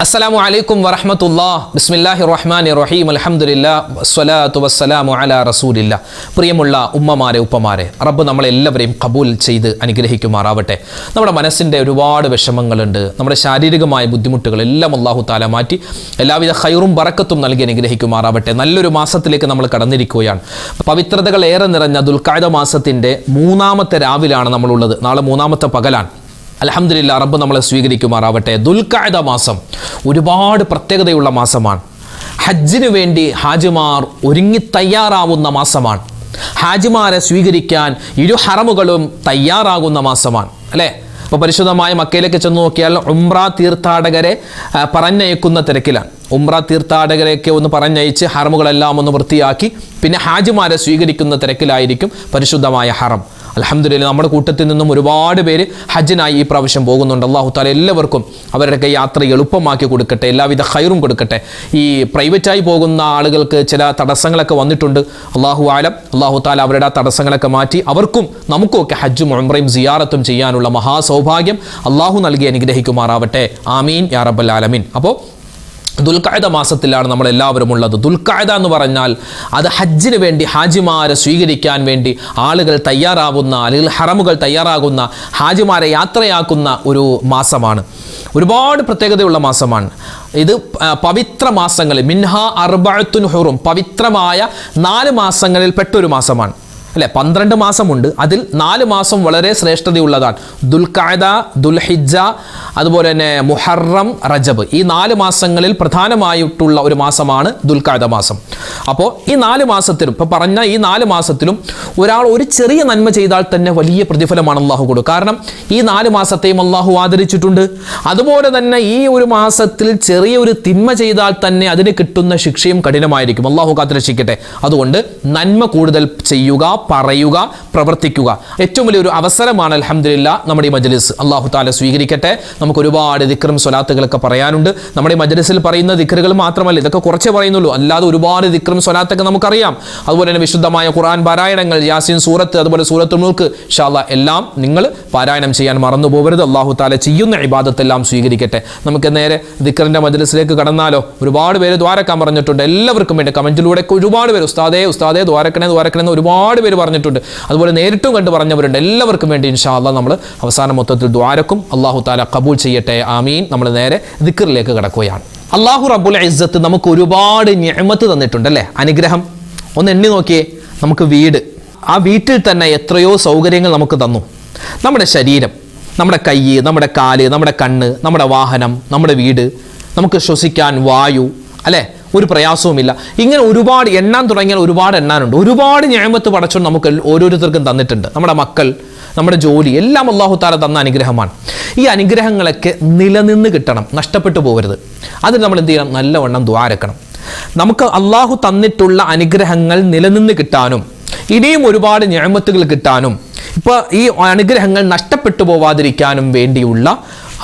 അസ്സലാമു അലൈക്കും വറഹ്മത്തുള്ളാഹി ബിസ്മില്ലാഹിർ റഹ്മാനിർ റഹീം അൽഹംദുലില്ലാഹ് വസ്സലാത്തു വസ്സലാമു അലാ റസൂലില്ലാഹ്. പ്രിയമുള്ള ഉമ്മമാരെ ഉപ്പമാരെ, റബ്ബ് നമ്മളെല്ലാവരെയും ഖബൂൽ ചെയ്ത് അനുഗ്രഹിക്കുമാറാവട്ടെ. നമ്മുടെ മനസ്സിൻ്റെ ഒരുപാട് വിഷമങ്ങളുണ്ട്, നമ്മുടെ ശാരീരികമായ ബുദ്ധിമുട്ടുകളെല്ലാം അല്ലാഹു തആല മാറ്റി എല്ലാവിധ ഖൈറും ബറക്കത്തും നൽകി അനുഗ്രഹിക്കുമാറാവട്ടെ. നല്ലൊരു മാസത്തിലേക്ക് നമ്മൾ കടന്നിരിക്കുകയാണ്. പവിത്രതകൾ ഏറെ നിറഞ്ഞ ദുൽഖഅദ മാസത്തിൻ്റെ മൂന്നാമത്തെ രാവിലാണ് നമ്മളുള്ളത്. നാളെ മൂന്നാമത്തെ പകലാണ്. അൽഹംദുലില്ലാ, റബ്ബ് നമ്മളെ സ്വീകരിക്കുമാറാവട്ടെ. ദുൽഖഅദ മാസം ഒരുപാട് പ്രത്യേകതയുള്ള മാസമാണ്. ഹജ്ജിന് വേണ്ടി ഹാജിമാർ ഒരുങ്ങി തയ്യാറാവുന്ന മാസമാണ്. ഹാജിമാരെ സ്വീകരിക്കാൻ ഇരു ഹറമുകളും തയ്യാറാകുന്ന മാസമാണ്, അല്ലേ? അപ്പോൾ പരിശുദ്ധമായ മക്കയിലേക്ക് ചെന്ന് നോക്കിയാൽ ഉംറ തീർത്ഥാടകരെ പറഞ്ഞയക്കുന്ന തിരക്കിലാണ്. ഉംറ തീർത്ഥാടകരെയൊക്കെ ഒന്ന് പറഞ്ഞയച്ച് ഹറമുകളെല്ലാം ഒന്ന് വൃത്തിയാക്കി പിന്നെ ഹാജിമാരെ സ്വീകരിക്കുന്ന തിരക്കിലായിരിക്കും പരിശുദ്ധമായ ഹറം. അൽഹംദുലില്ലാ, നമ്മുടെ കൂട്ടത്തിൽ നിന്നും ഒരുപാട് പേര് ഹജ്ജിനായി ഈ പ്രാവശ്യം പോകുന്നുണ്ട്. അല്ലാഹു തആല എല്ലാവർക്കും അവരുടെയൊക്കെ യാത്ര എളുപ്പമാക്കി കൊടുക്കട്ടെ, എല്ലാവിധ ഖൈറും കൊടുക്കട്ടെ. ഈ പ്രൈവറ്റായി പോകുന്ന ആളുകൾക്ക് ചില തടസ്സങ്ങളൊക്കെ വന്നിട്ടുണ്ട്. അല്ലാഹു ആലം, അല്ലാഹു തആല അവരുടെ ആ തടസ്സങ്ങളൊക്കെ മാറ്റി അവർക്കും നമുക്കുമൊക്കെ ഹജ്ജും ഉംറയും സിയാറത്തും ചെയ്യാനുള്ള മഹാസൗഭാഗ്യം അല്ലാഹു നൽകി അനുഗ്രഹിക്കുമാറാവട്ടെ. ആമീൻ യാ റബ്ബൽ ആലമീൻ. അപ്പോൾ ദുൽഖഅദ മാസത്തിലാണ് നമ്മളെല്ലാവരും ഉള്ളത്. ദുൽഖഅദ എന്ന് പറഞ്ഞാൽ അത് ഹജ്ജിന് വേണ്ടി ഹാജിമാരെ സ്വീകരിക്കാൻ വേണ്ടി ആളുകൾ തയ്യാറാവുന്ന, അല്ലെങ്കിൽ ഹറമുകൾ തയ്യാറാകുന്ന, ഹാജിമാരെ യാത്രയാക്കുന്ന ഒരു മാസമാണ്. ഒരുപാട് പ്രത്യേകതയുള്ള മാസമാണ് ഇത്. പവിത്ര മാസങ്ങളിൽ മിൻഹ അർബഅത്തുൻ ഹുറും, പവിത്രമായ 4 മാസങ്ങളിൽ പെട്ടൊരു മാസമാണ്, അല്ലെ? 12 മാസമുണ്ട്, അതിൽ 4 മാസം വളരെ ശ്രേഷ്ഠതയുള്ളതാണ്. ദുൽഖഅദ, ദുൽഹിജ്ജ, അതുപോലെ തന്നെ മുഹറം, റജബ്. ഈ 4 മാസങ്ങളിൽ പ്രധാനമായിട്ടുള്ള ഒരു മാസമാണ് ദുൽഖഅദ മാസം. അപ്പോൾ ഈ 4 മാസത്തിലും, ഇപ്പോൾ പറഞ്ഞ ഈ 4 മാസത്തിലും ഒരാൾ ഒരു ചെറിയ നന്മ ചെയ്താൽ തന്നെ വലിയ പ്രതിഫലമാണ് അള്ളാഹു കൊടുക്കുക. കാരണം ഈ 4 മാസത്തെയും അള്ളാഹു ആദരിച്ചിട്ടുണ്ട്. അതുപോലെ തന്നെ ഈ ഒരു മാസത്തിൽ ചെറിയൊരു തിന്മ ചെയ്താൽ തന്നെ അതിന് കിട്ടുന്ന ശിക്ഷയും കഠിനമായിരിക്കും. അള്ളാഹു കാത്തുരക്ഷിക്കട്ടെ. അതുകൊണ്ട് നന്മ കൂടുതൽ ചെയ്യുക, പറയുക, പ്രവർത്തിക്കുക. ഏറ്റവും വലിയൊരു അവസരമാണ് അൽഹംദുലില്ലാ നമ്മുടെ ഈ മജ്ലിസ്. അല്ലാഹു തആല സ്വീകരിക്കട്ടെ. നമുക്ക് ഒരുപാട് ദിക്റും സ്വലാത്തുകളൊക്കെ പറയാനുണ്ട്. നമ്മുടെ ഈ മജ്ലിസിൽ പറയുന്ന ദിക്റുകൾ മാത്രമല്ല, ഇതൊക്കെ കുറച്ചേ പറയുന്നുള്ളൂ, അല്ലാതെ ഒരുപാട് ദിക്റും സ്വലാത്തൊക്കെ നമുക്കറിയാം. അതുപോലെ തന്നെ വിശുദ്ധമായ ഖുർആൻ പാരായണങ്ങൾ, യാസീൻ സൂറത്ത്, അതുപോലെ സൂറത്തുൽ മുൽക്ക്, ഇൻഷാ അല്ലാഹ് എല്ലാം നിങ്ങൾ പാരായണം ചെയ്യാൻ മറന്നു പോകരുത്. അല്ലാഹു തആല ചെയ്യുന്ന ഇബാദത്തെല്ലാം സ്വീകരിക്കട്ടെ. നമുക്ക് നേരെ ദിക്റിന്റെ മജ്ലിസിലേക്ക് കടന്നാലോ? ഒരുപാട് പേര് ദ്വാരക്കാൻ പറഞ്ഞിട്ടുണ്ട്. എല്ലാവർക്കും വേണ്ടി കമന്റിലൂടെ ഒരുപാട് പേര് ഉസ്താദേ ഉസ്താദേ ദ്വാരക്കണേ ദ്വാരക്കണേ ഒരുപാട് പേര് പറഞ്ഞിട്ടുണ്ട്. അതുപോലെ നേരിട്ടും കണ്ട് പറഞ്ഞവരുണ്ട്. എല്ലാവർക്കും വേണ്ടി ഇൻഷാ അല്ലാഹ് നമ്മൾ അവസാന മൊത്തത്തിൽ ദ്വാരക്കും. അല്ലാഹു തആല ഖബൂൽ ചെയ്യട്ടെ. ആമീൻ. നമ്മൾ നേരെ ദിക്റിലേക്ക് കടക്കുകയാണ്. അല്ലാഹു റബ്ബുൽ ഇസ്സത്ത് നമുക്ക് ഒരുപാട് നിഅമത്ത് തന്നിട്ടുണ്ട്, അല്ലേ? അനുഗ്രഹം ഒന്ന് എണ്ണി നോക്കിയേ. നമുക്ക് വീട്, ആ വീട്ടിൽ തന്നെ എത്രയോ സൗകര്യങ്ങൾ നമുക്ക് തന്നു. നമ്മുടെ ശരീരം, നമ്മുടെ കൈ, നമ്മുടെ കാല്, നമ്മുടെ കണ്ണ്, നമ്മുടെ വാഹനം, നമ്മുടെ വീട്, നമുക്ക് ശ്വസിക്കാൻ വായു, അല്ലേ? ഒരു പ്രയാസവുമില്ല. ഇങ്ങനെ ഒരുപാട് എണ്ണാൻ തുടങ്ങിയാൽ ഒരുപാട് എണ്ണാനുണ്ട്. ഒരുപാട് നിഅമത്ത് പടച്ചോൻ നമുക്ക് ഓരോരുത്തർക്കും തന്നിട്ടുണ്ട്. നമ്മുടെ മക്കൾ, നമ്മുടെ ജോലി, എല്ലാം അല്ലാഹു തആല തന്ന അനുഗ്രഹമാണ്. ഈ അനുഗ്രഹങ്ങളൊക്കെ നിലനിന്ന് കിട്ടണം, നഷ്ടപ്പെട്ടു പോകരുത്. അതിന് നമ്മൾ എന്ത് ചെയ്യണം? നല്ലവണ്ണം ദുആരക്കണം. നമുക്ക് അല്ലാഹു തന്നിട്ടുള്ള അനുഗ്രഹങ്ങൾ നിലനിന്ന് കിട്ടാനും ഇനിയും ഒരുപാട് നിഅമത്തുകൾ കിട്ടാനും ഇപ്പോൾ ഈ അനുഗ്രഹങ്ങൾ നഷ്ടപ്പെട്ടു പോവാതിരിക്കാനും വേണ്ടിയുള്ള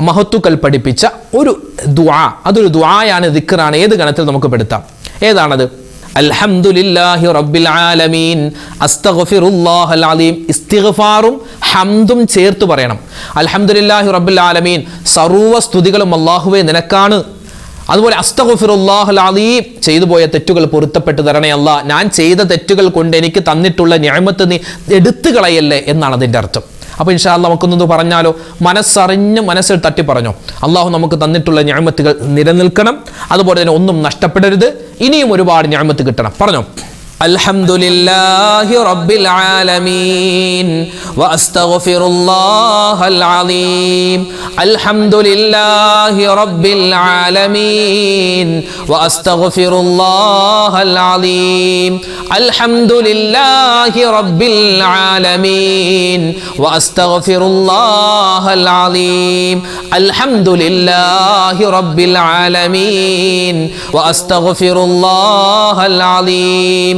മഹത്തുക്കൾ പഠിപ്പിച്ച ഒരു ദുആ, അതൊരു ദുആയാണ്, ദിക്റാണ്. ഏത് ഗണത്തിൽ നമുക്ക് പെടുത്താം? ഏതാണത്? അൽഹംദുലില്ലാഹി റബ്ബിൽ ആലമീൻ അസ്തഗ്ഫിറുല്ലാഹൽ അലീം. ഇസ്തിഗ്ഫാറും ഹംദും ചേർത്ത് പറയണം. അൽഹംദുലില്ലാഹി റബ്ബിൽ ആലമീൻ, സർവ്വ സ്തുതികളും അല്ലാഹുവേ നിനക്കാണ്. അതുപോലെ അസ്തഗ്ഫിറുല്ലാഹൽ അലീം, ചെയ്തു പോയ തെറ്റുകൾ പൊരുത്തപ്പെട്ട് തരണേ അല്ലാഹ്. ഞാൻ ചെയ്ത തെറ്റുകൾ കൊണ്ട് എനിക്ക് തന്നിട്ടുള്ള നിഅമത്ത് നീ എടുത്തു കളയല്ലേ എന്നാണ് അതിൻ്റെ അർത്ഥം. അപ്പോൾ ഇൻഷാ അല്ലാഹ് നമുക്കൊന്നത് പറഞ്ഞാലോ? മനസ്സറിഞ്ഞ് മനസ്സിൽ തട്ടി പറഞ്ഞോ. അള്ളാഹു നമുക്ക് തന്നിട്ടുള്ള നിഅമത്തുകൾ നിലനിൽക്കണം, അതുപോലെ തന്നെ ഒന്നും നഷ്ടപ്പെടരുത്, ഇനിയും ഒരുപാട് നിഅമത്ത് കിട്ടണം. പറഞ്ഞോ. അൽഹംദുലില്ലാഹി റബ്ബിൽ ആലമീൻ വഅസ്തഗ്ഫിറുല്ലാഹൽ അലീം. അൽഹംദുലില്ലാഹി റബ്ബിൽ ആലമീൻ വഅസ്തഗ്ഫിറുല്ലാഹൽ അലീം. അൽഹംദുലില്ലാഹി റബ്ബിൽ ആലമീൻ വഅസ്തഗ്ഫിറുല്ലാഹൽ അലീം. അൽഹംദുലില്ലാഹി റബ്ബിൽ ആലമീൻ വഅസ്തഗ്ഫിറുല്ലാഹൽ അലീം.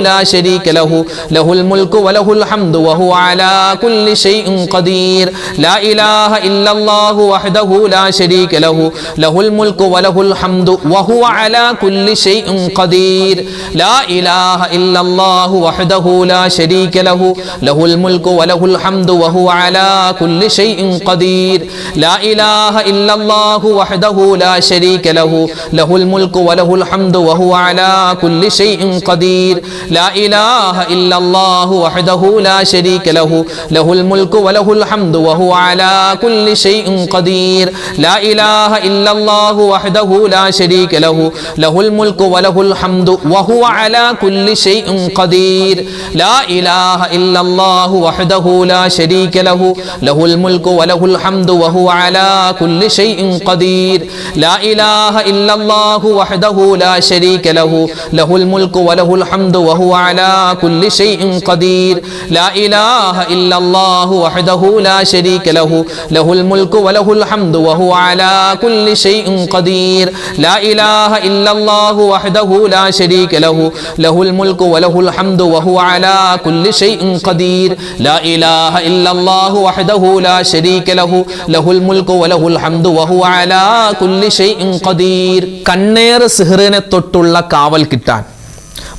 لا شريك له له الملك وله الحمد وهو على كل شيء قدير لا إله إلا الله وحده لا شريك له له الملك وله الحمد وهو على كل شيء قدير لا إله إلا الله وحده لا شريك له له الملك وله الحمد وهو على كل شيء قدير لا إله إلا الله وحده لا شريك له له الملك وله الحمد وهو على كل شيء قدير لا إله إلا الله وحده لا شريك له له الملك وله الحمد وهو على كل شيء قدير لا إله إلا الله وحده لا شريك له له الملك وله الحمد وهو على كل شيء قدير لا إله إلا الله وحده لا شريك له له الملك وله الحمد وهو على كل شيء قدير لا إله إلا الله وحده لا شريك له له الملك وله الحمد وهو على كل شيء قدير لا إله إلا الله وحده لا شريك له له الملك وله الحمد وهو على كل شيء قدير لا إله إلا الله وحده لا شريك له له الملك وله الحمد وهو على كل شيء قدير لا إله إلا الله وحده لا شريك له له الملك وله الحمد وهو على كل شيء قدير കണ്ണേർ സിഹ്റിനെ തൊട്ടുള്ള കാവൽ കിട്ടാൻ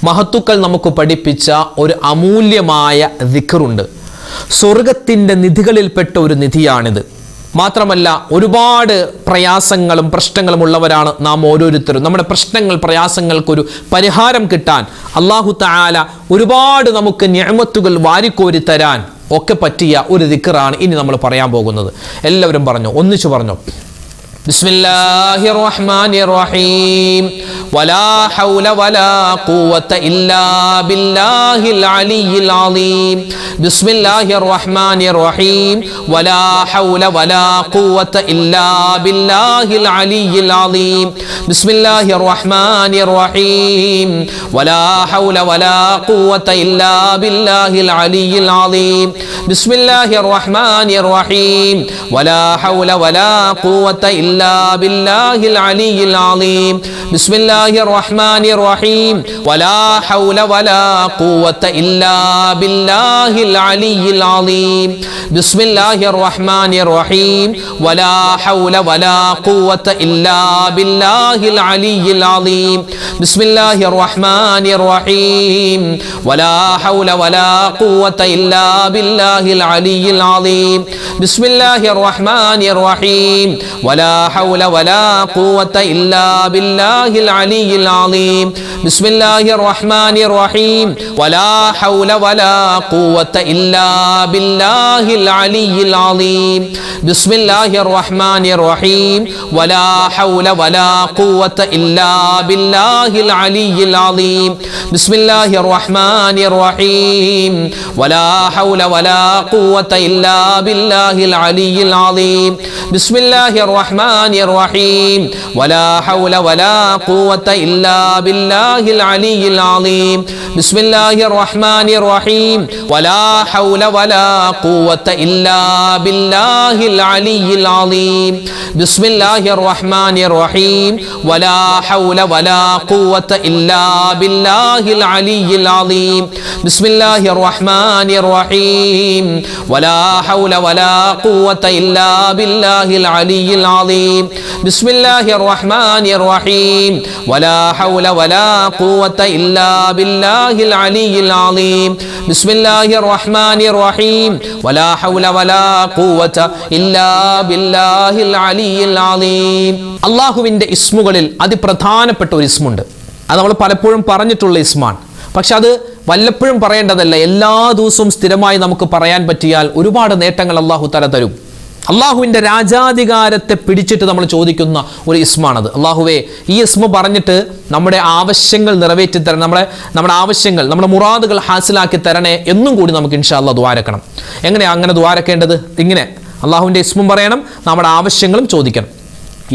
മഹത്തുക്കൾ നമുക്ക് പഠിപ്പിച്ച ഒരു അമൂല്യമായ ദിക്റുണ്ട്. സ്വർഗത്തിൻ്റെ നിധികളിൽപ്പെട്ട ഒരു നിധിയാണിത്. മാത്രമല്ല ഒരുപാട് പ്രയാസങ്ങളും പ്രശ്നങ്ങളും ഉള്ളവരാണ് നാം ഓരോരുത്തരും. നമ്മുടെ പ്രശ്നങ്ങൾ പ്രയാസങ്ങൾക്കൊരു പരിഹാരം കിട്ടാൻ അല്ലാഹു തആല ഒരുപാട് നമുക്ക് നിഅമത്തുകൾ വാരിക്കോരി തരാൻ ഒക്കെ പറ്റിയ ഒരു ദിക്റാണ് ഇനി നമ്മൾ പറയാൻ പോകുന്നത്. എല്ലാവരും പറഞ്ഞു, ഒന്നിച്ചു പറഞ്ഞു. ബിസ്മില്ലാഹിർ റഹ്മാനിർ റഹീം വലാ ഹൗല വലാ ഖുവത ഇല്ലാ ബില്ലാഹിൽ അലിയിൽ അലീം ബിസ്മില്ലാഹിർ റഹ്മാനിർ റഹീം വലാ ഹൗല വലാ ഖുവത ഇല്ലാ ബില്ലാഹിൽ അലിയിൽ അലീം ബിസ്മില്ലാഹിർ റഹ്മാനിർ റഹീം വലാ ഹൗല വലാ ഖുവത ഇല്ലാ ബില്ലാഹിൽ അലിയിൽ അലീം ബിസ്മില്ലാഹിർ റഹ്മാനിർ റഹീം വലാ ഹൗല വലാ ഖുവത إلا بالله العلي العظيم بسم الله الرحمن الرحيم ولا حول ولا قوة إلا بالله العلي العظيم بسم الله الرحمن الرحيم ولا حول ولا قوة إلا بالله العلي العظيم بسم الله الرحمن الرحيم ولا حول ولا قوة إلا بالله العلي العظيم بسم الله الرحمن الرحيم ولا حول ولا قوة إلا بالله العلي العظيم بسم الله الرحمن الرحيم ولا حول ولا قوة إلا بالله العلي العظيم بسم الله الرحمن الرحيم ولا حول ولا قوة إلا بالله العلي العظيم بسم الله الرحمن الرحيم ولا حول ولا قوة إلا بالله العلي العظيم بسم الله الرحمن الرحيم ولا حول ولا قوة إلا بالله العلي العظيم بسم الله الرحمن الرحيم ولا حول ولا قوة إلا بالله العلي العظيم بسم الله الرحمن الرحيم ولا حول ولا قوة إلا بالله العلي العظيم بسم الله الرحمن الرحيم ولا حول ولا قوة إلا بالله العلي العظيم بسم الله الرحمن الرحيم ولا حول ولا قوة إلا بالله العلي العظيم بسم الله الرحمن الرحيم ولا حول ولا قوة إلا بالله العلي العظيم അല്ലാഹുവിൻ്റെ ഇസ്മുകളിൽ അതിപ്രധാനപ്പെട്ട ഒരു ഇസ്മുണ്ട്. അത് നമ്മൾ പലപ്പോഴും പറഞ്ഞിട്ടുള്ള ഇസ്മാണ്. പക്ഷെ അത് വല്ലപ്പോഴും പറയേണ്ടതല്ല. എല്ലാ ദിവസവും സ്ഥിരമായി നമുക്ക് പറയാൻ പറ്റിയാൽ ഒരുപാട് നേട്ടങ്ങൾ അല്ലാഹു തആല തരും. അള്ളാഹുവിൻ്റെ രാജാധികാരത്തെ പിടിച്ചിട്ട് നമ്മൾ ചോദിക്കുന്ന ഒരു ഇസ്മാണത്. അള്ളാഹുവേ, ഈ ഇസ്മ പറഞ്ഞിട്ട് നമ്മുടെ ആവശ്യങ്ങൾ നിറവേറ്റി തരണം, നമ്മുടെ ആവശ്യങ്ങൾ, നമ്മുടെ മുറാദുകൾ ഹാസിലാക്കി തരണേ എന്നും കൂടി നമുക്ക് ഇൻഷാ അല്ലാഹ് ദുആരക്കണം. എങ്ങനെയാണ് അങ്ങനെ ദുആരക്കേണ്ടത്? ഇങ്ങനെ അള്ളാഹുവിൻ്റെ ഇസ്മും പറയണം, നമ്മുടെ ആവശ്യങ്ങളും ചോദിക്കണം.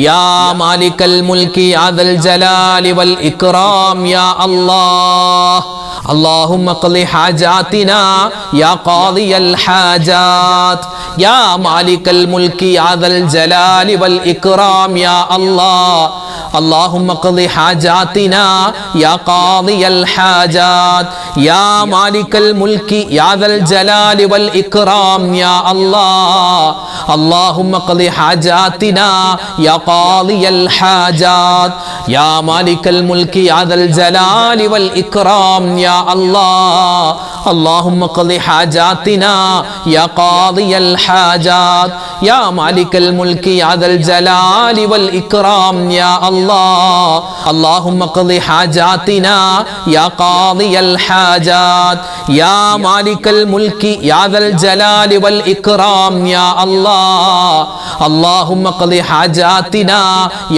യാ മാലിക്കൽ മുൽക്കി യാ ദൽ ജലാലി വൽ ഇക്റാം യാ അല്ലാഹ് اللهم اقض حاجاتنا يا قاضي الحاجات يا مالك الملك يا ذا الجلال والإكرام يا الله اللهم اقض حاجاتنا يا قاضي الحاجات يا مالك الملك يا ذا الجلال والإكرام يا الله اللهم اقض حاجاتنا يا قاضي الحاجات يا مالك الملك يا ذا الجلال والإكرام يا الله اللهم اقض حاجاتنا يا قاضي الحاجات يا مالك الملك يا ذا الجلال والإكرام يا الله اللهم اقض حاجاتنا يا قاضي الحاجات يا مالك الملك يا ذا الجلال والإكرام يا الله اللهم اقض حاجاتنا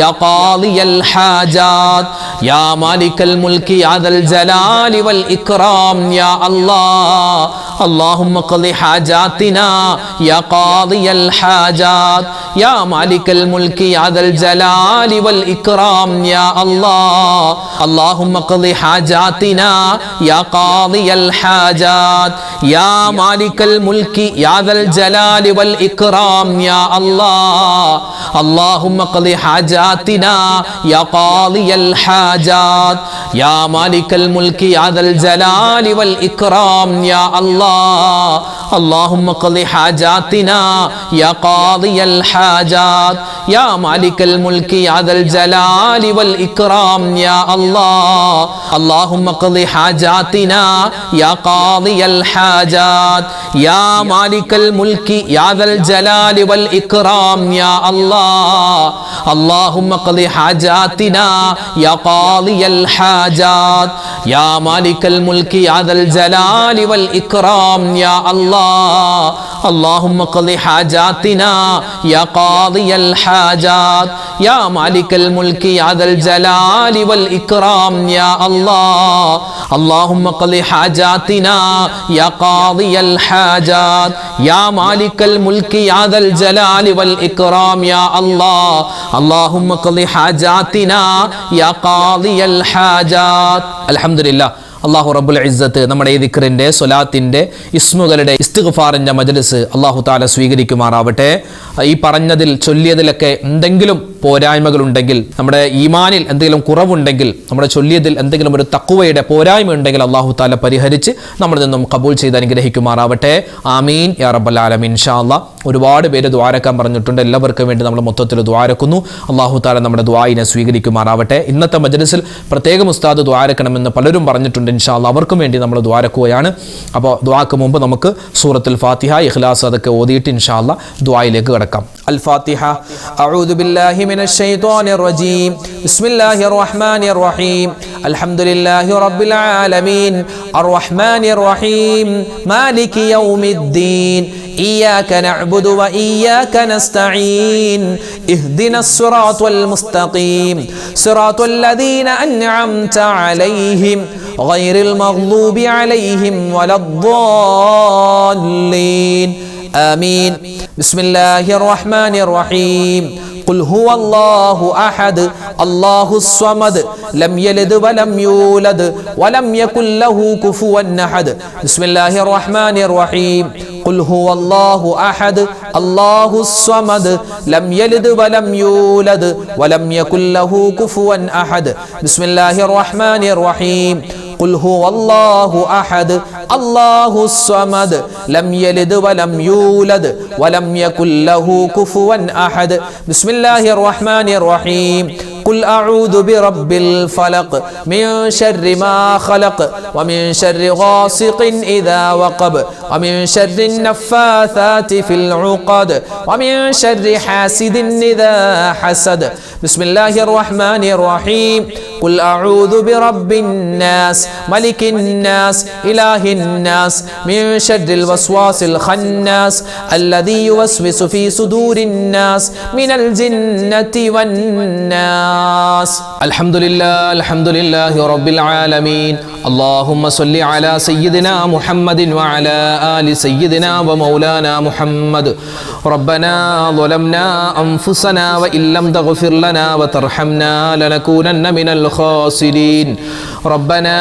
يا قاضي الحاجات يا مالك الملك يا ذا الجلال والإكرام يا الله اللهم اقض حاجاتنا يا قاضي الحاجات يا مالك الملك يا ذا الجلال والإكرام يا الله اللهم اقض حاجاتنا يا قاضي الحاجات يا مالك الملك يا ذا الجلال والإكرام يا الله اللهم اقض حاجاتنا يا قاضي الحاجات يا مالك الملك يا ذا الجلال والإكرام يا الله اللهم اقض حاجاتنا يا قاضي الحاجات يا مالك الملك يا ذا الجلال والإكرام يا الله اللهم اقض حاجاتنا يا قاضي الحاجات يا مالك الملك يا ذا الجلال والإكرام يا الله اللهم اقض حاجاتنا يا قاضي الحاجات يا مالك الملك يا ذا الجلال والإكرام يا الله اللهم اقض حاجاتنا يا قاضي الحاجات يا مالك الملك يا ذا الجلال والإكرام يا الله اللهم اقض حاجاتنا يا قاضي الحاجات يا مالك الملك يا ذا الجلال والإكرام يا الله اللهم اقض حاجاتنا يا قاضي الحاجات الحمد لله അള്ളാഹു റബ്ബുൽ ഇസ്സത്ത് നമ്മുടെ ഈ ദിക്റിൻ്റെ സ്വലാത്തിൻ്റെ ഇസ്മുകളുടെ ഇസ്തിഗ്ഫാറിൻ്റെ മജ്ലിസ് അള്ളാഹു താല സ്വീകരിക്കുമാറാവട്ടെ. ഈ പറഞ്ഞതിൽ ചൊല്ലിയതിലൊക്കെ എന്തെങ്കിലും പോരായ്മകളുണ്ടെങ്കിൽ, നമ്മുടെ ഈമാനിൽ എന്തെങ്കിലും കുറവുണ്ടെങ്കിൽ, നമ്മുടെ ചൊല്ലിയതിൽ എന്തെങ്കിലും ഒരു തഖ്വയുടെ പോരായ്മ ഉണ്ടെങ്കിൽ അള്ളാഹു താല പരിഹരിച്ച് നമ്മളിൽ നിന്നും കബൂൽ ചെയ്ത് അനുഗ്രഹിക്കുമാറാവട്ടെ. ആമീൻ യാ റബ്ബൽ ആലമീൻ. ഇൻഷാ അല്ലാഹ് ഒരുപാട് പേര് ദുആരക്കാൻ പറഞ്ഞിട്ടുണ്ട്. എല്ലാവർക്കും വേണ്ടി നമ്മൾ മൊത്തത്തിൽ ദുആരക്കുന്നു. അള്ളാഹു താല നമ്മുടെ ദുആയിനെ സ്വീകരിക്കുമാറാവട്ടെ. ഇന്നത്തെ മജ്ലിസിൽ പ്രത്യേകം ഉസ്താദ് ദുആരക്കണമെന്ന് പലരും പറഞ്ഞിട്ടുണ്ട്. ഇൻഷാ അല്ലാഹ് അവർക്കും വേണ്ടി നമ്മൾ ദുആരക്കുകയാണ്. അപ്പോൾ ദുആക്ക് മുമ്പ് നമുക്ക് സൂറത്തുൽ ഫാത്തിഹ, ഇഖ്ലാസ് അതൊക്കെ ഓതിയിട്ട് ഇൻഷാ അല്ലാഹ് ദുആയിലേക്ക് കടക്കാം. അൽ ഫാത്തിഹ. അഊദു ബില്ലാഹി മിനശ് ശൈത്വാനിർ റജീം. ബിസ്മില്ലാഹിർ റഹ്മാനിർ റഹീം. അൽഹംദുലില്ലാഹി റബ്ബിൽ ആലമീൻ അർറഹ്മാനിർ റഹീം മാലികി യൗമിദ്ദീൻ إياك نعبد وإياك نستعين اهدنا الصراط المستقيم صراط الذين أنعمت عليهم غير المغضوب عليهم ولا الضالين آمين. بسم الله الرحمن الرحيم. قل هو الله أحد الله الصمد لم يلد ولم يولد ولم يكن له كفوا أحد. بسم الله الرحمن الرحيم. قل هو الله أحد الله الصمد لم يلد ولم يولد ولم يكن له كفوا أحد. بسم الله الرحمن الرحيم. قل هو الله أحد الله الصمد لم يلد ولم يولد ولم يكن له كفوا أحد. بسم الله الرحمن الرحيم. قل أعوذ برب الفلق من شر ما خلق ومن شر غاسق إذا وقب ومن شر النفاثات في العقد ومن شر حاسد إذا حسد. بسم الله الرحمن الرحيم. قل أعوذ برب الناس ملك الناس إله الناس من شر الوسواس الخناس الذي يوسوس في صدور الناس من الجنة والناس. الحمد لله رب العالمين اللهم صل على سيدنا محمد وعلى آل سيدنا ومولانا محمد ربنا ظلمنا أنفسنا وإن لم تغفر لنا وترحمنا لنكونن من الخاسرين ربنا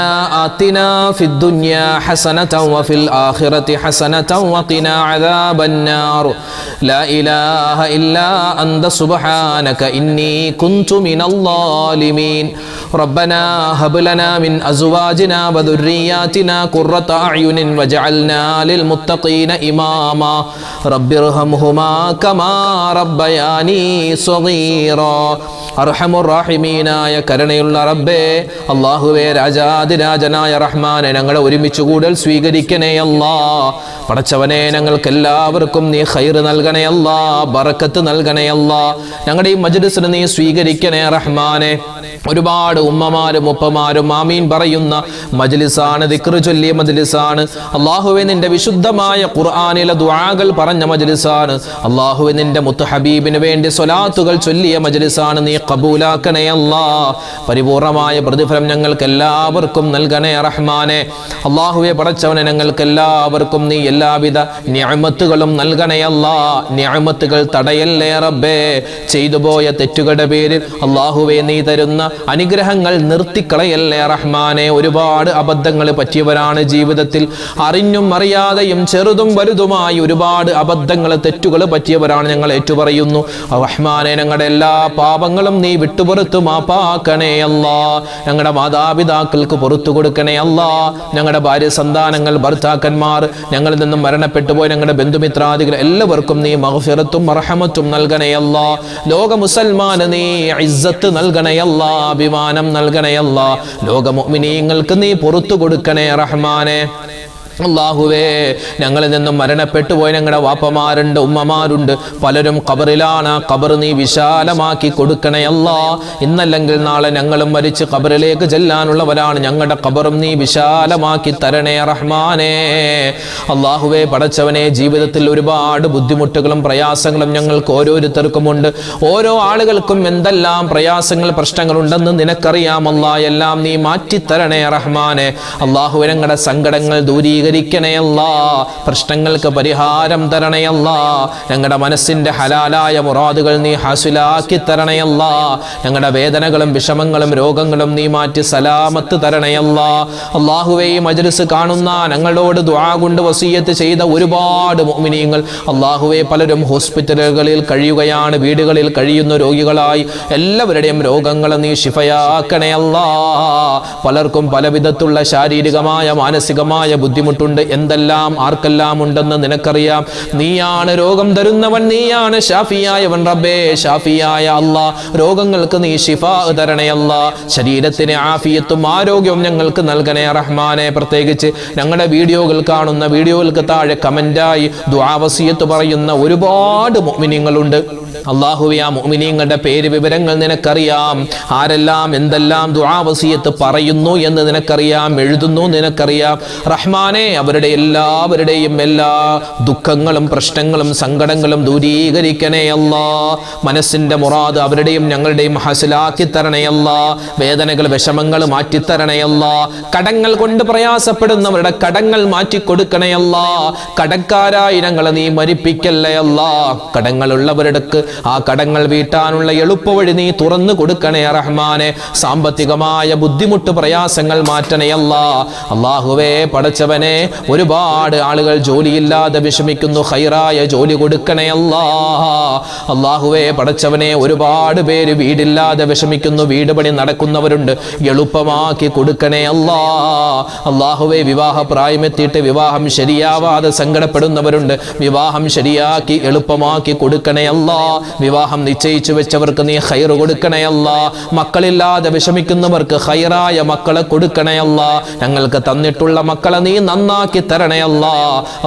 آتنا في الدنيا حسنة وفي الآخرة حسنة وقنا عذاب النار لا إله إلا أنت سبحانك إني كنت من الظالمين ربنا هب لنا من أزواجنا وذرياتنا قرة أعين واجعلنا للمتقين إماما رب ارحمهما كما ربياني صغيرا അർഹമുർ റഹീമീനായ കരുണയുള്ള റബ്ബേ, അല്ലാഹുവേ, രാജാതിരാജനായ റഹ്മാനെ, ഞങ്ങളെ ഒരുമിച്ച് കൂടൽ സ്വീകരിക്കണേ അല്ലാ. പടച്ചവനെ, ഞങ്ങൾക്ക് എല്ലാവർക്കും നീ ഖൈർ നൽകണേ അല്ലാ, ബറക്കത്ത് നൽകണേ അല്ലാ. ഞങ്ങളുടെ ഈ മജ്ലിസിനെ നീ സ്വീകരിക്കണേ റഹ്മാനെ. ഒരുപാട് ഉമ്മമാരും ഉപ്പമാരും ആമീൻ പറയുന്ന മജ്ലിസാണ്, ദിക്ർ ചൊല്ലിയ മജ്ലിസാണ്. അല്ലാഹുവേ, നിന്റെ വിശുദ്ധമായ ഖുർആനിലെ ദുആകൾ പറഞ്ഞ മജ്ലിസാണ്. അല്ലാഹുവേ, നിന്റെ മുത്ത് ഹബീബിന് വേണ്ടി സ്വലാത്തുകൾ ചൊല്ലിയ മജ്ലിസാണ്. നീ ഖബൂലാക്കണേ അല്ലാ. പരിപൂർണമായ പ്രതിഫലം ഞങ്ങൾക്ക് എല്ലാവർക്കും നൽകണേ റഹ്മാനെ. അല്ലാഹുവേ, പടച്ചവനെ, ഞങ്ങൾക്ക് എല്ലാവർക്കും നീ എല്ലാവിധ നിഅമത്തുകളും നൽകണേ അല്ലാ. നിഅമത്തുകൾ തടയല്ലേ റബ്ബേ. ചെയ്തുപോയ തെറ്റുകളുടെ പേരിൽ അല്ലാഹുവേ, നീ തരുന്ന അനുഗ്രഹങ്ങൾ നിർത്തിക്കളയല്ലേ റഹ്മാനെ. ഒരുപാട് അബദ്ധങ്ങൾ പറ്റിയവരാണ് ജീവിതത്തിൽ. അറിഞ്ഞും അറിയാതെയും ചെറുതും വലുതുമായി ഒരുപാട് അബദ്ധങ്ങൾ തെറ്റുകൾ പറ്റിയവരാണ്. ഞങ്ങൾ ഏറ്റുപറയുന്നു റഹ്മാനെ, ഞങ്ങളുടെ എല്ലാ പാപങ്ങളും നീ വിട്ടുപുറത്തു മാപ്പാക്കണേ അല്ലാ. ഞങ്ങളുടെ മാതാപിതാക്കൾക്ക് പുറത്തു കൊടുക്കണേ അല്ലാ. ഞങ്ങളുടെ ഭാര്യ സന്താനങ്ങൾ ഭർത്താക്കന്മാർ ഞങ്ങളിൽ നിന്നും മരണപ്പെട്ടു പോയി ഞങ്ങളുടെ ബന്ധുമിത്രാദികൾ എല്ലാവർക്കും നീ മഗ്ഫിറത്തും റഹ്മത്തും നൽകണേ അല്ലാ. ലോക മുസൽമാന് നീ ഇസ്സത്ത് നൽകണേ അല്ലാ, അഭിമാനം നൽകണേ അല്ലാ. ലോക മുഅ്മിനീങ്ങൾക്ക് നീ പുറത്തു കൊടുക്കണേ റഹ്മാനെ. അല്ലാഹുവേ, ഞങ്ങളിൽ നിന്നും മരണപ്പെട്ടു പോയി ഞങ്ങളുടെ വാപ്പമാരുണ്ട്, ഉമ്മമാരുണ്ട്, പലരും ഖബറിലാണ്. ഖബർ നീ വിശാലമാക്കി കൊടുക്കണേ അല്ലാ. ഇന്നല്ലെങ്കിൽ നാളെ ഞങ്ങളും മരിച്ച് ഖബറിലേക്ക് ചെല്ലാനുള്ളവരാണ്. ഞങ്ങളുടെ ഖബറും നീ വിശാലമാക്കി തരണേ റഹ്മാനേ. അല്ലാഹുവേ, പടച്ചവനെ, ജീവിതത്തിൽ ഒരുപാട് ബുദ്ധിമുട്ടുകളും പ്രയാസങ്ങളും ഞങ്ങൾക്ക് ഓരോരുത്തർക്കുമുണ്ട്. ഓരോ ആളുകൾക്കും എന്തെല്ലാം പ്രയാസങ്ങൾ പ്രശ്നങ്ങളുണ്ടെന്ന് നിനക്കറിയാം അല്ലാ. എല്ലാം നീ മാറ്റിത്തരണേ റഹ്മാനെ. അല്ലാഹുവേ, ഞങ്ങളുടെ സങ്കടങ്ങൾ ദൂരീകരിക്കണേ അല്ലാ. പ്രശ്നങ്ങൾക്ക് പരിഹാരം തരണേ അല്ലാ. ഞങ്ങളുടെ മനസ്സിന്റെ ഹലാലായ മുറാദുകൾ നീ ഹാസിലാക്കി തരണേ അല്ലാ. ഞങ്ങളുടെ വേദനകളും വിഷമങ്ങളും രോഗങ്ങളും നീ മാറ്റി സലാമത്ത് തരണേ അല്ലാ. അല്ലാഹുവേ, ഈ മജ്ലിസ് കാണുന്ന ഞങ്ങളോട് ദുആ കൊണ്ട് വസിയത്ത് ചെയ്ത ഒരുപാട് മുഅ്മിനീങ്ങൾ അല്ലാഹുവേ, പലരും ഹോസ്പിറ്റലുകളിൽ കഴിയുകയാണ്, വീടുകളിൽ കഴിയുന്ന രോഗികളായി. എല്ലാവരുടെയും രോഗങ്ങൾ നീ ശിഫയാക്കണേ അല്ലാ. പലർക്കും പലവിധത്തുള്ള ശാരീരികമായ മാനസികമായ ബുദ്ധിമുട്ടുണ്ട്. എന്തെല്ലാം ആർക്കെല്ലാം ഉണ്ടെന്ന് നിനക്കറിയാം. നീയാണ് രോഗം തരുന്നവൻ, നീയാണ് ഷാഫിയായവൻ റബ്ബേ. ഷാഫിയായ അല്ലാ, രോഗങ്ങൾക്ക് നീ ശിഫാ തരണേ അല്ലാ. ശരീരത്തിന് ആഫിയത്തും ആരോഗ്യവും ഞങ്ങൾക്ക് നൽകണേ റഹ്മാനെ. പ്രത്യേകിച്ച് ഞങ്ങളുടെ വീഡിയോകൾ കാണുന്ന വീഡിയോകൾക്ക് താഴെ കമന്റായി ദുആ വസിയത്ത് പറയുന്ന ഒരുപാട് മുഅ്മിനീങ്ങളുണ്ട്. അല്ലാഹുവേ, ആ മുഅ്മിനീങ്ങളുടെ പേര് വിവരങ്ങൾ നിനക്കറിയാം. ആരെല്ലാം എന്തെല്ലാം ദുആ വസിയത്ത് പറയുന്നു എന്ന് നിനക്കറിയാം, എഴുതുന്നു നിനക്കറിയാം റഹ്മാനെ. അവരുടെ എല്ലാവരുടെയും എല്ലാ ദുഃഖങ്ങളും പ്രശ്നങ്ങളും സങ്കടങ്ങളും ദൂരീകരിക്കണേ അല്ലാ. മനസ്സിന്റെ മുറാദ് അവരുടെയും ഞങ്ങളുടെയും ഹാസിലാക്കി തരണേ അല്ലാ. വേദനകൾ വിഷമങ്ങൾ മാറ്റിത്തരണേ അല്ലാ. കടങ്ങൾ കൊണ്ട് പ്രയാസപ്പെടുന്നവരുടെ കടങ്ങൾ മാറ്റിക്കൊടുക്കണേ അല്ലാ. കടക്കാരായി ഞങ്ങളെ നീ മരിപ്പിക്കല്ലേ അല്ലാ. കടങ്ങളുള്ളവരുടെ ആ കടങ്ങൾ വീട്ടാനുള്ള എളുപ്പവഴി നീ തുറന്നു കൊടുക്കണേ റഹ്മാനെ. സാമ്പത്തികമായ ബുദ്ധിമുട്ട് പ്രയാസങ്ങൾ മാറ്റണേ അല്ലാ. അല്ലാഹുവേ, പടച്ചവനെ, ഒരുപാട് ആളുകൾ ജോലിയില്ലാതെ വിഷമിക്കുന്നു. ഖൈറായ ജോലി കൊടുക്കണേ അല്ലാ. അല്ലാഹുവേ, പടച്ചവനെ, ഒരുപാട് പേര് വീടില്ലാതെ വിഷമിക്കുന്നു. വീട് പണി നടക്കുന്നവരുണ്ട്, എളുപ്പമാക്കി കൊടുക്കണേ അല്ലാ. അല്ലാഹുവേ, വിവാഹ പ്രായമെത്തിയിട്ട് വിവാഹം ശരിയാവാതെ സങ്കടപ്പെടുന്നവരുണ്ട്. വിവാഹം ശരിയാക്കി എളുപ്പമാക്കി കൊടുക്കണേ അല്ലാ. വിവാഹം നിശ്ചയിച്ചു വെച്ചവർക്ക് നീ ഖൈർ കൊടുക്കണേ അല്ലാ. മക്കളില്ലാതെ വിഷമിക്കുന്നവർക്ക് ഖൈറായ മക്കളെ കൊടുക്കണേ അല്ലാ. ഞങ്ങൾക്ക് തന്നിട്ടുള്ള മക്കളെ നീ നന്നാക്കി തരണേ അല്ലാ.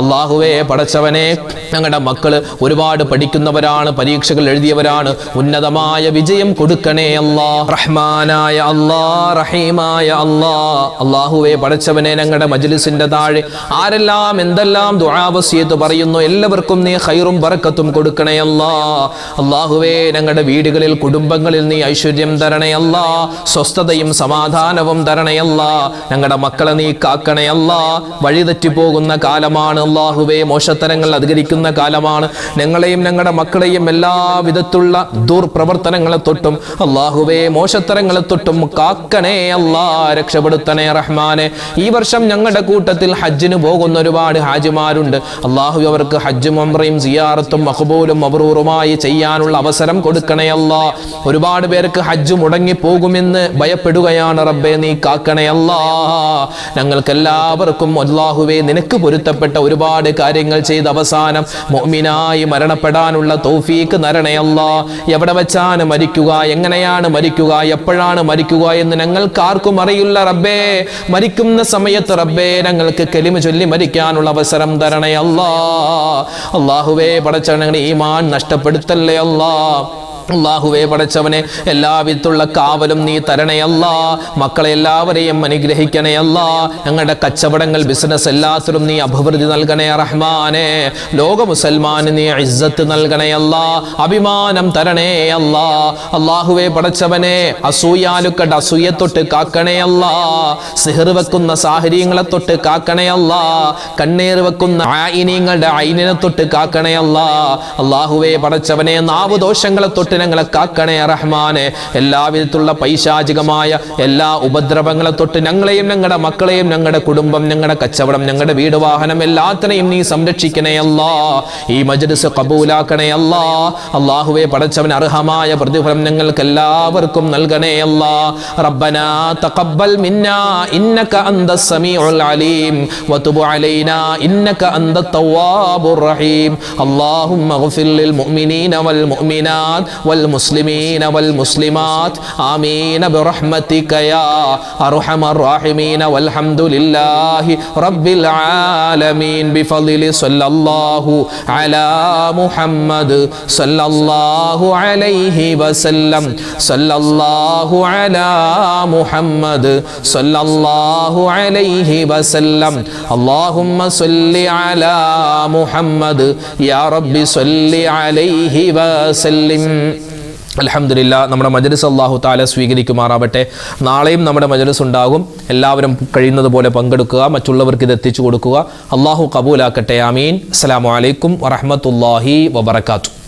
അല്ലാഹുവേ, പടച്ചവനെ, ഞങ്ങളുടെ മക്കള് ഒരുപാട് പഠിക്കുന്നവരാണ്, പരീക്ഷകൾ എഴുതിയവരാണ്. ഉന്നതമായ വിജയം കൊടുക്കണേ അല്ലാ. റഹ്മാനായ അല്ലാ, റഹീമായ അല്ലാ. അല്ലാഹുവേ, പടച്ചവനെ, ഞങ്ങളുടെ മജ്ലിസിന്റെ താഴെ ആരെല്ലാം എന്തെല്ലാം ദുആ വസിയത്ത് പറയുന്നു എല്ലാവർക്കും നീ ഖൈറും ബറക്കത്തും കൊടുക്കണേ അല്ലാ. അല്ലാഹുവേ ഞങ്ങളുടെ വീടുകളിൽ കുടുംബങ്ങളിൽ നീ ഐശ്വര്യം തരണേ അല്ലാ, സ്വസ്ഥതയും സമാധാനവും തരണേ അല്ലാ. ഞങ്ങളുടെ മക്കളെ നീ കാക്കണേ അല്ലാ. വഴിതെറ്റിപ്പോകുന്ന കാലമാണ് അല്ലാഹുവേ, മോശത്തരങ്ങൾ അധികരിക്കുന്ന കാലമാണ്. ഞങ്ങളെയും ഞങ്ങളുടെ മക്കളെയും എല്ലാ വിധത്തിലുള്ള ദുർപ്രവർത്തനങ്ങളെ തൊട്ടും അല്ലാഹുവേ, മോശത്തരങ്ങളെ തൊട്ടും കാക്കണേ അല്ലാ, രക്ഷപ്പെടുത്തണേ റഹ്മാനെ. ഈ വർഷം ഞങ്ങളുടെ കൂട്ടത്തിൽ ഹജ്ജിന് പോകുന്ന ഒരുപാട് ഹാജിമാരുണ്ട്. അല്ലാഹു അവർക്ക് ഹജ്ജും ഉംറയും സിയാറത്തും മഖ്ബൂലും മബ്റൂറുമായി ചെയ്യാനുള്ള അവസരം കൊടുക്കണേ അല്ലാ. ഒരുപാട് പേർക്ക് ഹജ്ജ് മുടങ്ങി പോകുമെന്ന് ഭയപ്പെടുകയാണ് റബ്ബേ, നീ കാക്കണേ അല്ലാ. ഞങ്ങൾക്കെല്ലാവർക്കും അല്ലാഹുവേ നിനക്ക് പൊരുത്തപ്പെട്ട ഒരുപാട് കാര്യങ്ങൾ ചെയ്ത് അവസാനം മുഅ്മിനായി മരണപ്പെടാനുള്ള തൗഫീക്ക് തരണേ അല്ലാ. എവിടെ വെച്ചാണ് മരിക്കുക, എങ്ങനെയാണ് മരിക്കുക, എപ്പോഴാണ് മരിക്കുക എന്ന് ഞങ്ങൾക്കാർക്കും അറിയില്ല റബ്ബേ. മരിക്കുന്ന സമയത്ത് റബ്ബേ ഞങ്ങൾക്ക് കലിമ ചൊല്ലി മരിക്കാനുള്ള അവസരം തരണേ അല്ലാ. അല്ലാഹുവേ പടച്ചവനെ ഈമാൻ നഷ്ടപ്പെടുത്തല്ലേ അല്ലാ. അല്ലാഹുവേ പടച്ചവനെ എല്ലാവിധത്തിലുള്ള കാവലും നീ തരണേ അല്ലാ. മക്കളെ എല്ലാവരെയും അനുഗ്രഹിക്കണേ അല്ലാ. ഞങ്ങളുടെ കച്ചവടങ്ങൾ ബിസിനസ് എല്ലാത്തിലും നീ അഭിവൃദ്ധി നൽകണേ റഹ്മാനെ. ലോക മുസൽമാന് നീ ഇസ്സത്ത് നൽകണേ അല്ലാ, അഭിമാനം തരണേ അല്ലാ. അല്ലാഹുവേ പടച്ചവനെ അസൂയാലുക്കളുടെ അസൂയത്തൊട്ട് കാക്കണേ അല്ലാ. സിഹർ വെക്കുന്ന സാഹചര്യങ്ങളെ തൊട്ട് കാക്കണേ അല്ലാ. കണ്ണീർ വെക്കുന്ന ആയിനീങ്ങളുടെ ഐനിനെ തൊട്ട് കാക്കണേ അല്ലാ. അല്ലാഹുവേ പടച്ചവനെ നാവ് ദോഷങ്ങളെ തൊട്ട് ഞങ്ങളെ കാക്കണേ റഹ്മാനെ. എല്ലാവിധത്തിലുള്ള പൈശാചികമായ എല്ലാ ഉപദ്രവങ്ങളെ തൊട്ട് ഞങ്ങളെയും ഞങ്ങളുടെ മക്കളെയും ഞങ്ങളുടെ കുടുംബം ഞങ്ങളുടെ കച്ചവടം ഞങ്ങളുടെ വീട് വാഹനം എല്ലാത്തിനെയും നീ സംരക്ഷിക്കണേ അല്ലാ. ഈ മജ്ലിസ് ഖബൂലാക്കണേ അല്ലാ. അല്ലാഹുവേ പടച്ചവൻ അർഹമായ പ്രതിഫലം ഞങ്ങൾക്ക് എല്ലാവർക്കും നൽകണേ അല്ലാ. റബ്ബനാ തഖബ്ബൽ മിന്നാ ഇന്നക അന്തസ് സമീഉൽ അലീം വതുബ് അലൈനാ ഇന്നക അന്തത് തവ്വാബുർ റഹീം. അല്ലാഹുമ്മഗ്ഫിർ ലിൽ മുഅ്മിനീന വൽ മുഅ്മിനാത്ത് والمسلمين والمسلمات آمين برحمتك يا أرحم الراحمين والحمد لله رب العالمين بفضل صلى الله على محمد صلى الله عليه وسلم صلى الله على محمد صلى الله عليه وسلم اللهم صل على محمد يا رب صل عليه وسلم. അൽഹംദുലില്ലാ, നമ്മുടെ മജ്ലിസ് അല്ലാഹു തആല സ്വീകരിക്കുമാറാവട്ടെ. നാളെയും നമ്മുടെ മജ്ലിസ് ഉണ്ടാകും. എല്ലാവരും കഴിയുന്നത് പോലെ പങ്കെടുക്കുക, മറ്റുള്ളവർക്ക് ഇത് എത്തിച്ചു കൊടുക്കുക. അല്ലാഹു ഖബൂലാക്കട്ടെ. ആമീൻ. അസ്സലാമു അലൈക്കും വറഹ്മത്തുള്ളാഹി വബറകാതുഹു.